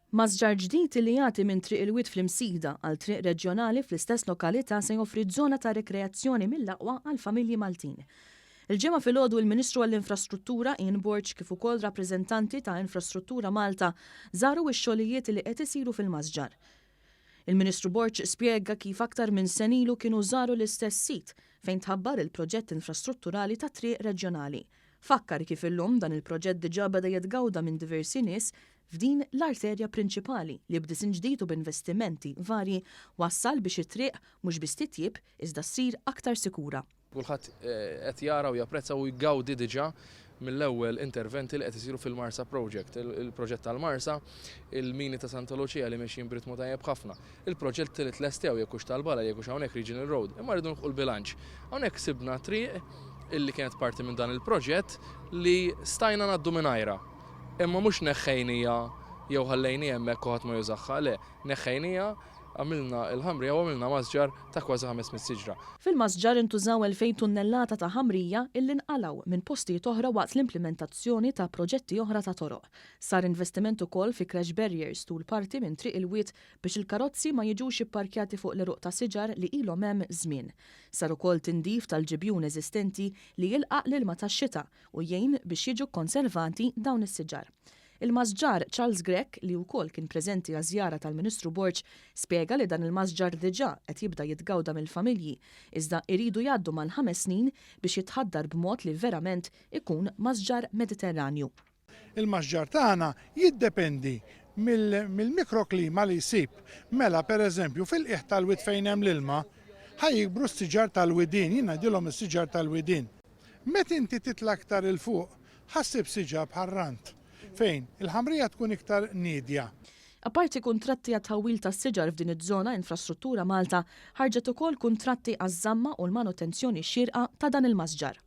Mażġar ġdid li jagħti minn triq il-wid fl-Imsida għal triq reġjonali fl-istess lokalità se joffri żona ta' rekreazzjoni mill-aqwa għal familji Maltin. Il-ġimgħa filgħodu il-Ministru għall-Infrastruttura Ian Borg kif ukoll rappreżentanti ta' Infrastruttura Malta żaru x-xogħlijiet li qed isiru fil-Mażġar. Il-Ministru Borg spjega kif aktar minn senilu kienu żaru l-istess sit fejn tħabbar il-proġett infrastrutturali ta' triq reġjonali. Fakkar kif illum dan il-proġett diġà beda jitgawda minn diversi nies f'din l-arterja prinċipali li b'disin ġdid u b'investimenti varji wassal biex it-triq mhux biss titjib iżda ssir aktar sikura. Kulħadd qed jara u japprezza u jgawdi diġà mill-ewwel interventi li qed isiru fil-Marsa Project. Il-proġett tal-Marsa, il-mini ta' Santa Lucia li mexjin b'ritmu tajjeb ħafna. Il-proġett li tlestew jekk hux tal-Bala jekk hux hawnhekk Regional Road, imma rridu nħuq il-bilanċ. Hawnhekk sibna triq illi kienet parti minn dan il-proġett li stajna ngħaddu mingħajrha. Imma mhux neħħejnija jew ħallejnija hemmhekk u ħadd ma jużagħha, le, neħħejnija għamilna l-ħamrija u għamilna mażġar ta' kważi 500 siġra. Fil-mażġar intużaw 2000 tunnellata ta' ħamrija illi nqalaw minn postijiet oħra waqt l-implementazzjoni ta' proġetti oħra ta' toroq. Sar investiment ukoll fi crash barriers tul parti minn triq il-wied biex il-karozzi ma jiġux ipparkjati fuq l-eruq ta' siġar li ilhom hemm żmien. Sar ukoll tindif tal-ġibjun eżistenti li jilqaq l-ilma tax-xita u jgħin biex jiġu konservati dawn is-siġar. Il-mażġar Charles Grech li wkoll kien preżenti għaż-żjara tal-Ministru Borg spjega li dan il-mażġar diġà qed jibda jitgawda mill-familji iżda jridu jgħaddu mal-5 snin biex jitħaddar b'mod li verament ikun mażġar Mediterranju. Il-mażġar tagħna jiddependi mill-mikroklima li jsib. Mela pereżempju fil-qiegħ tal-wid fejn hemm l-ilma ħajjikbru s-siġar tal-widin, jien ngħidilhom is-siġar tal-widin. Meta inti titla' aktar il fuq, ħassib siġar bħar-rant fejn il-ħamrija tkun iktar nidja. Apparti kuntratti għat-tħawil tas-siġar f'din iż-żona Infrastruttura Malta ħarġet ukoll kuntratti għaż-żamma u l-manutenzjoni xierqa ta' dan il-mażġar.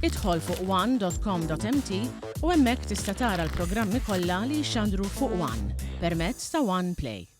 Idħol fuq one.com.mt u hemmhekk tista' tara l-programmi kollha li jxandru fuq One permezz ta' One Play.